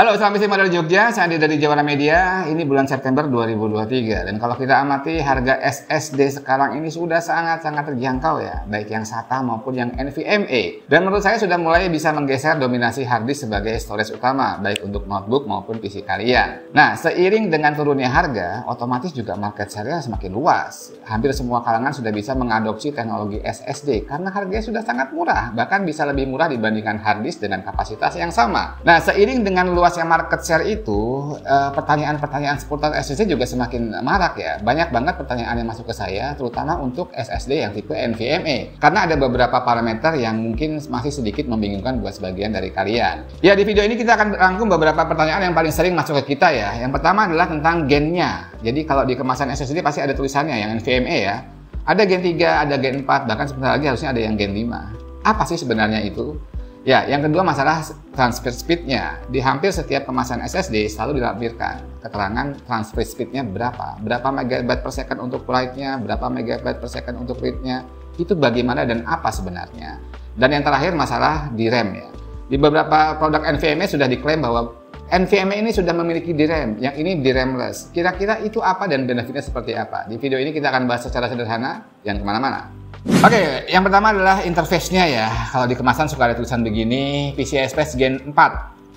Halo, selamat siang dari Jogja, saya Andi dari Jawara Media. Ini bulan September 2023. Dan kalau kita amati harga SSD sekarang ini sudah sangat-sangat terjangkau ya, baik yang SATA maupun yang NVMe. Dan menurut saya sudah mulai bisa menggeser dominasi harddisk sebagai storage utama, baik untuk notebook maupun PC kalian. Nah, seiring dengan turunnya harga, otomatis juga market share-nya semakin luas. Hampir semua kalangan sudah bisa mengadopsi teknologi SSD karena harganya sudah sangat murah, bahkan bisa lebih murah dibandingkan harddisk dengan kapasitas yang sama. Nah, seiring dengan luasnya market share itu, pertanyaan-pertanyaan seputar SSD juga semakin marak ya. Banyak banget pertanyaan yang masuk ke saya, terutama untuk SSD yang tipe NVMe. Karena ada beberapa parameter yang mungkin masih sedikit membingungkan buat sebagian dari kalian. Ya, di video ini kita akan rangkum beberapa pertanyaan yang paling sering masuk ke kita ya. Yang pertama adalah tentang gennya. Jadi kalau di kemasan SSD pasti ada tulisannya yang NVMe ya. Ada Gen 3, ada Gen 4, bahkan sebentar lagi harusnya ada yang Gen 5. Apa sih sebenarnya itu? Ya, yang kedua masalah transfer speed-nya. Di hampir setiap kemasan SSD selalu dilampirkan keterangan transfer speed-nya berapa megabyte per second untuk write-nya, berapa megabyte per second untuk read-nya. Itu bagaimana dan apa sebenarnya. Dan yang terakhir masalah DRAM ya. Di beberapa produk NVMe sudah diklaim bahwa NVMe ini sudah memiliki DRAM, yang ini DRAM-less. Kira-kira itu apa dan benefitnya seperti apa? Di video ini kita akan bahas secara sederhana, jangan kemana-mana. Oke, yang pertama adalah interface-nya ya. Kalau di kemasan suka ada tulisan begini, PCI Express Gen 4,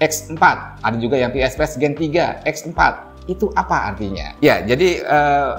X4. Ada juga yang PCI Express Gen 3, X4. Itu apa artinya? Ya, jadi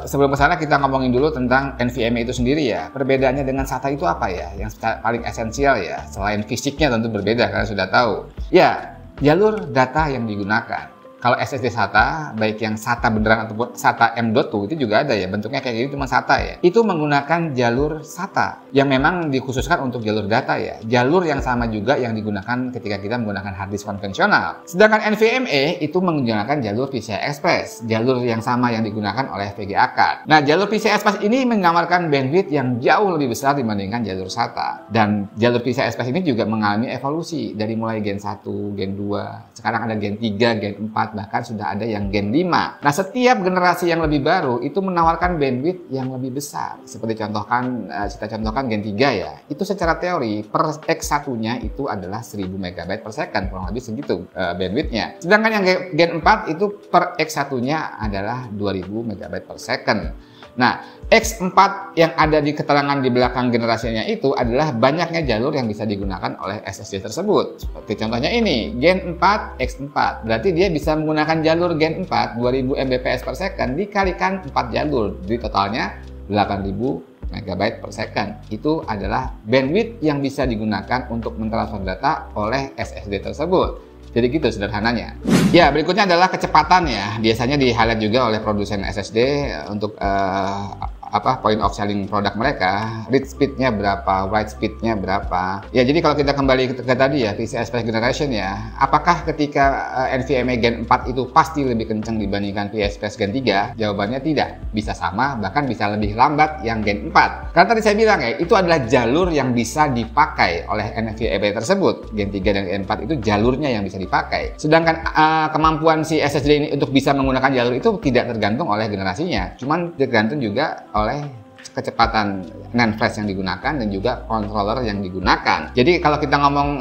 sebelum ke sana kita ngomongin dulu tentang NVMe itu sendiri ya. Perbedaannya dengan SATA itu apa ya? Yang paling esensial ya, selain fisiknya tentu berbeda karena sudah tahu. Ya, jalur data yang digunakan. Kalau SSD SATA, baik yang SATA beneran ataupun SATA M.2 itu juga ada ya, bentuknya kayak gini cuma SATA ya. Itu menggunakan jalur SATA yang memang dikhususkan untuk jalur data ya. Jalur yang sama juga yang digunakan ketika kita menggunakan harddisk konvensional. Sedangkan NVMe itu menggunakan jalur PCI Express, jalur yang sama yang digunakan oleh VGA card. Nah, jalur PCI Express ini menawarkan bandwidth yang jauh lebih besar dibandingkan jalur SATA. Dan jalur PCI Express ini juga mengalami evolusi dari mulai Gen 1, Gen 2, sekarang ada Gen 3, Gen 4, bahkan sudah ada yang Gen 5. Nah, setiap generasi yang lebih baru itu menawarkan bandwidth yang lebih besar. Seperti kita contohkan Gen 3 ya. Itu secara teori per X1-nya itu adalah 1000 MB per second, kurang lebih segitu bandwidthnya. Sedangkan yang Gen 4 itu per X1-nya adalah 2000 MB per second. Nah, X4 yang ada di keterangan di belakang generasinya itu adalah banyaknya jalur yang bisa digunakan oleh SSD tersebut. Seperti contohnya ini, Gen 4, X4. Berarti dia bisa menggunakan jalur Gen 4, 2000 Mbps per second dikalikan 4 jalur. Jadi totalnya 8000 MB per second. Itu adalah bandwidth yang bisa digunakan untuk mentransfer data oleh SSD tersebut. Jadi gitu sederhananya. Ya, berikutnya adalah kecepatan ya. Biasanya di-highlight juga oleh produsen SSD untuk point of selling produk mereka, read speed-nya berapa, write speed-nya berapa. Ya, jadi kalau kita kembali ke tadi ya, PCI Express Generation ya, apakah ketika NVMe Gen 4 itu pasti lebih kencang dibandingkan PCI Express Gen 3? Jawabannya tidak. Bisa sama, bahkan bisa lebih lambat yang Gen 4. Karena tadi saya bilang ya, itu adalah jalur yang bisa dipakai oleh NVMe tersebut. Gen 3 dan Gen 4 itu jalurnya yang bisa dipakai. Sedangkan kemampuan si SSD ini untuk bisa menggunakan jalur itu tidak tergantung oleh generasinya. Cuman tergantung juga oleh kecepatan NAND flash yang digunakan dan juga controller yang digunakan. Jadi kalau kita ngomong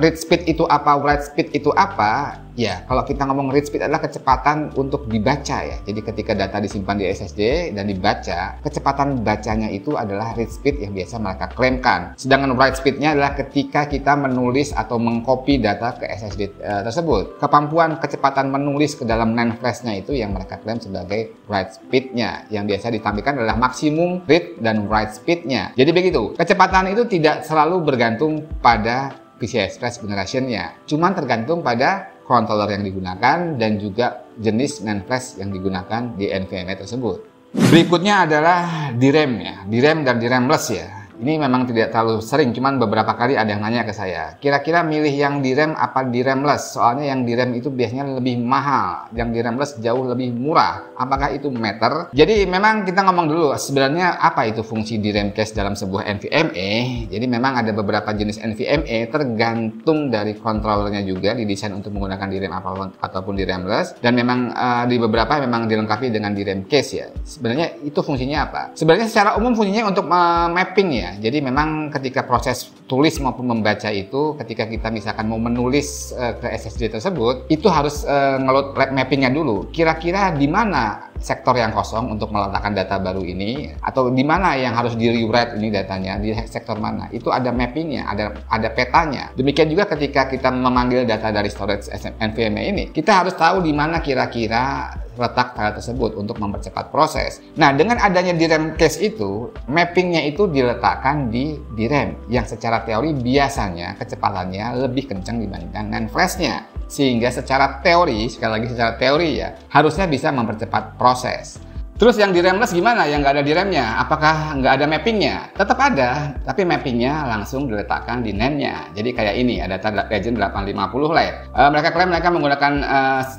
read speed itu apa, write speed itu apa, ya kalau kita ngomong read speed adalah kecepatan untuk dibaca ya. Jadi ketika data disimpan di SSD dan dibaca, kecepatan bacanya itu adalah read speed yang biasa mereka klaimkan. Sedangkan write speednya adalah ketika kita menulis atau mengcopy data ke SSD tersebut. Kemampuan kecepatan menulis ke dalam NAND flash-nya itu yang mereka klaim sebagai write speed-nya. Yang biasa ditampilkan adalah maksimum read dan write speed-nya. Jadi begitu, kecepatan itu tidak selalu bergantung pada PCI Express generation-nya. Cuman tergantung pada controller yang digunakan dan juga jenis NAND flash yang digunakan di NVMe tersebut. Berikutnya adalah DRAM ya, DRAM dan DRAM-less ya. Ini memang tidak terlalu sering, cuman beberapa kali ada yang nanya ke saya. Kira-kira milih yang DRAM apa DRAM-less? Soalnya yang DRAM itu biasanya lebih mahal, yang DRAM-less jauh lebih murah. Apakah itu matter? Jadi memang kita ngomong dulu sebenarnya apa itu fungsi DRAM cache dalam sebuah NVMe. Jadi memang ada beberapa jenis NVMe tergantung dari controllernya juga didesain untuk menggunakan DRAM ataupun DRAM-less. Dan memang di beberapa memang dilengkapi dengan DRAM cache ya. Sebenarnya itu fungsinya apa? Sebenarnya secara umum fungsinya untuk mapping ya. ya. Jadi memang ketika proses tulis maupun membaca itu, ketika kita misalkan mau menulis ke SSD tersebut, itu harus ngeload mappingnya dulu. Kira-kira di mana sektor yang kosong untuk meletakkan data baru ini, atau di mana yang harus di rewrite ini datanya, di sektor mana. Itu ada mappingnya, ada petanya. Demikian juga ketika kita memanggil data dari storage NVMe ini, kita harus tahu di mana kira-kira letak file tersebut untuk mempercepat proses. Nah, dengan adanya DRAM cache itu, mappingnya itu diletakkan di DRAM yang secara teori biasanya kecepatannya lebih kencang dibandingkan NAND flash-nya. Sehingga secara teori, sekali lagi secara teori ya, harusnya bisa mempercepat proses. Terus yang DRAM-less gimana? Yang nggak ada DRAM-nya? Apakah nggak ada mappingnya? Tetap ada, tapi mappingnya langsung diletakkan di NAND-nya. Jadi kayak ini, ada data Legend 850 Lite. Mereka klaim mereka menggunakan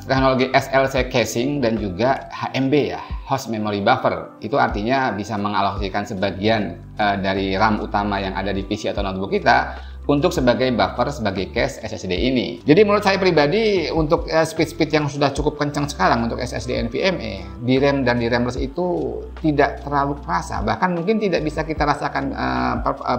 teknologi SLC caching dan juga HMB ya, Host Memory Buffer. Itu artinya bisa mengalokasikan sebagian dari RAM utama yang ada di PC atau notebook kita untuk sebagai buffer, sebagai cache SSD ini. Jadi menurut saya pribadi, untuk speed yang sudah cukup kencang sekarang untuk SSD NVMe, DRAM dan DRAM-less itu tidak terlalu kerasa. Bahkan mungkin tidak bisa kita rasakan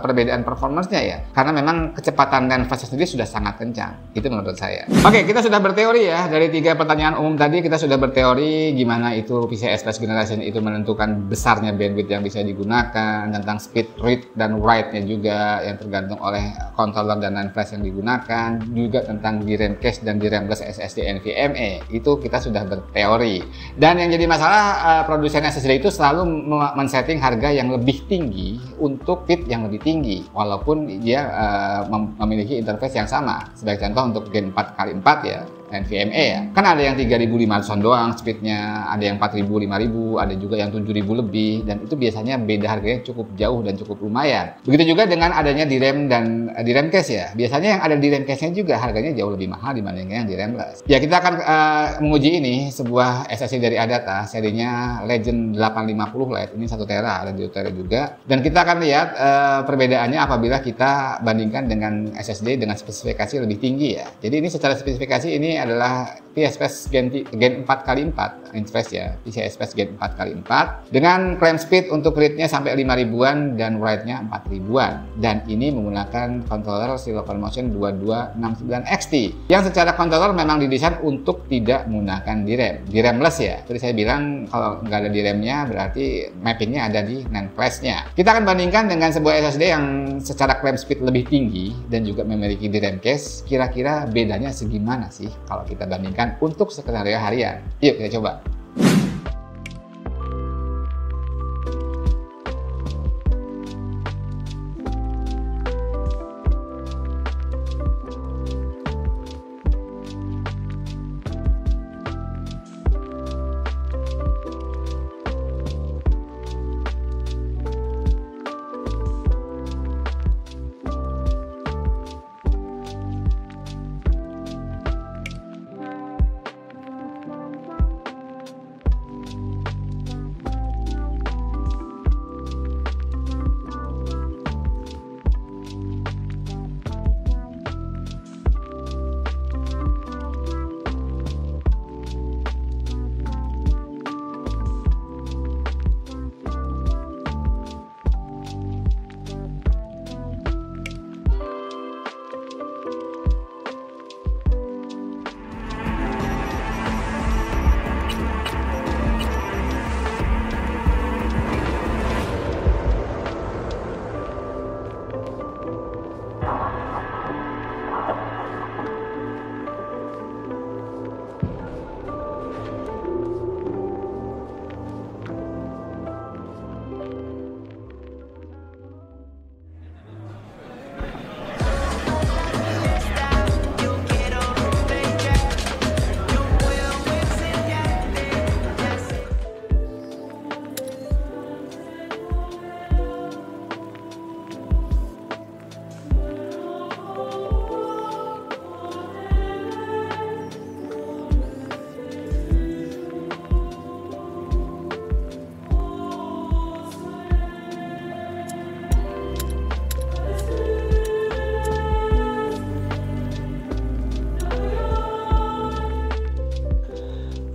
perbedaan performance-nya ya. Karena memang kecepatan NAND flash sendiri sudah sangat kencang. Itu menurut saya. Oke, kita sudah berteori ya. Dari 3 pertanyaan umum tadi, kita sudah berteori gimana itu PCIe Flash Generation itu menentukan besarnya bandwidth yang bisa digunakan, tentang speed read dan write-nya juga yang tergantung oleh controller dan NAND flash yang digunakan, juga tentang DRAM cache dan DRAM-less SSD NVMe. Itu kita sudah berteori. Dan yang jadi masalah, produsen SSD itu selalu men-setting harga yang lebih tinggi untuk fit yang lebih tinggi, walaupun dia memiliki interface yang sama. Sebagai contoh untuk Gen 4x4 ya, NVMe ya, kan ada yang 3.500 doang speednya, ada yang 4.000, 5.000, ada juga yang 7.000 lebih, dan itu biasanya beda harganya cukup jauh dan cukup lumayan. Begitu juga dengan adanya DRAM dan DRAM cache ya, biasanya yang ada DRAM cache-nya juga harganya jauh lebih mahal dibandingkan yang DRAM-less. Ya, kita akan menguji ini, sebuah SSD dari Adata, serinya Legend 850 Lite, ini 1 tera, ada 2 tera juga, dan kita akan lihat perbedaannya apabila kita bandingkan dengan SSD dengan spesifikasi lebih tinggi ya. Jadi ini secara spesifikasi ini adalah PCIe Gen 4x4 interface ya, PCIe Gen 4x4 dengan claim speed untuk read-nya sampai 5.000-an dan write-nya 4.000-an, dan ini menggunakan controller Silicon Motion 2269XT yang secara controller memang didesain untuk tidak menggunakan DRAM, DRAM-less ya. Tadi saya bilang kalau nggak ada DRAM-nya berarti mappingnya ada di NAND flash-nya. Kita akan bandingkan dengan sebuah SSD yang secara claim speed lebih tinggi dan juga memiliki DRAM cache. Kira-kira bedanya segimana sih kalau kita bandingkan untuk skenario harian? Yuk kita coba.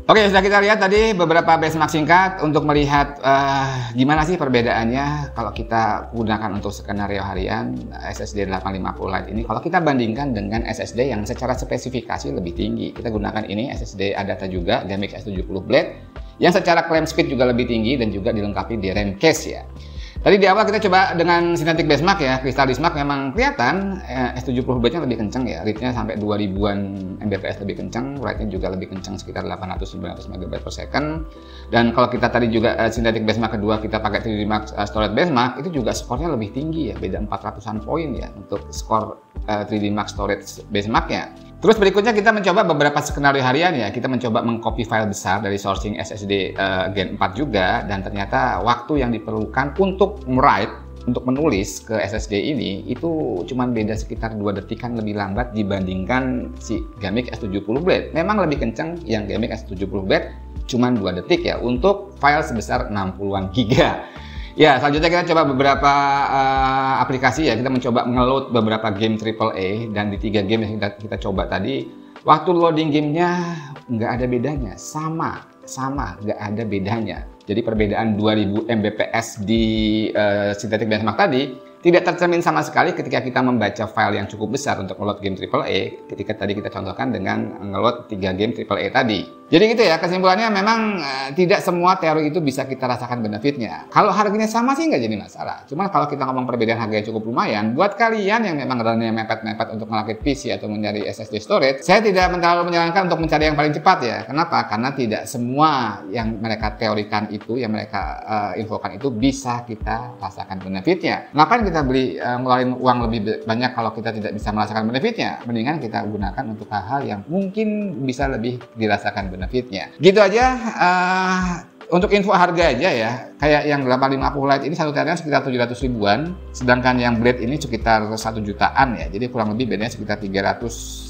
Oke, sudah kita lihat tadi beberapa benchmark singkat untuk melihat gimana sih perbedaannya kalau kita gunakan untuk skenario harian SSD 850 Lite ini. Kalau kita bandingkan dengan SSD yang secara spesifikasi lebih tinggi, kita gunakan ini SSD ADATA juga, GAMIX S70 Blade, yang secara claim speed juga lebih tinggi dan juga dilengkapi di RAM case ya. Tadi di awal kita coba dengan Synthetic Benchmark ya, Crystal Benchmark memang kelihatan S70 Blade-nya lebih kenceng ya, read-nya sampai 2000-an Mbps lebih kenceng, write-nya juga lebih kenceng sekitar 800-900 MB per second. Dan kalau kita tadi juga Synthetic Benchmark kedua kita pakai 3D Max Storage Benchmark, itu juga skornya lebih tinggi ya, beda 400-an poin ya untuk skor 3D Max Storage Benchmark-nya. Terus berikutnya kita mencoba beberapa skenario harian ya, kita mencoba mengcopy file besar dari sourcing SSD Gen 4 juga, dan ternyata waktu yang diperlukan untuk write, untuk menulis ke SSD ini itu cuma beda sekitar 2 detikan lebih lambat dibandingkan si GAMIX S70 Blade. Memang lebih kenceng yang GAMIX S70 Blade, cuma 2 detik ya untuk file sebesar 60-an giga. Ya, selanjutnya kita coba beberapa aplikasi ya. Kita mencoba ngeload beberapa game AAA, dan di 3 game yang kita coba tadi, waktu loading gamenya nggak ada bedanya, sama, nggak ada bedanya. Jadi perbedaan 2000 Mbps di Synthetic Benchmark tadi tidak tercermin sama sekali ketika kita membaca file yang cukup besar untuk ngeload game AAA, ketika tadi kita contohkan dengan ngeload 3 game AAA tadi. Jadi gitu ya, kesimpulannya memang tidak semua teori itu bisa kita rasakan benefitnya. Kalau harganya sama sih nggak jadi masalah. Cuma kalau kita ngomong perbedaan harga yang cukup lumayan, buat kalian yang memang runnya mepet-mepet untuk merakit PC atau mencari SSD storage, saya tidak terlalu menyarankan untuk mencari yang paling cepat ya. Kenapa? Karena tidak semua yang mereka teorikan itu, yang mereka infokan itu bisa kita rasakan benefitnya. Ngapain kita beli ngeluarin uang lebih banyak kalau kita tidak bisa merasakan benefitnya? Mendingan kita gunakan untuk hal-hal yang mungkin bisa lebih dirasakan benefitnya. Gitu aja. Untuk info harga aja ya, kayak yang 850 Lite ini satu terakhir sekitar 700 ribuan, sedangkan yang Blade ini sekitar 1 jutaan ya. Jadi kurang lebih bedanya sekitar 300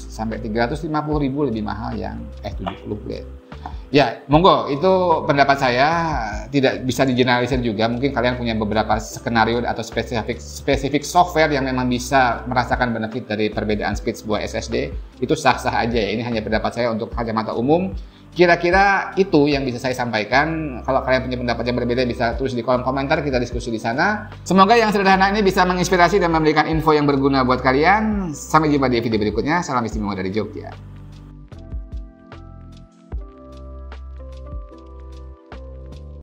sampai 350 ribu lebih mahal yang S70 Blade. Ya, monggo, itu pendapat saya, tidak bisa digeneralisir juga. Mungkin kalian punya beberapa skenario atau spesifik software yang memang bisa merasakan benefit dari perbedaan speed sebuah SSD. Itu sah-sah aja ya, ini hanya pendapat saya untuk kacamata umum. Kira-kira itu yang bisa saya sampaikan. Kalau kalian punya pendapat yang berbeda bisa tulis di kolom komentar, kita diskusi di sana. Semoga yang sederhana ini bisa menginspirasi dan memberikan info yang berguna buat kalian. Sampai jumpa di video berikutnya. Salam istimewa dari Jogja.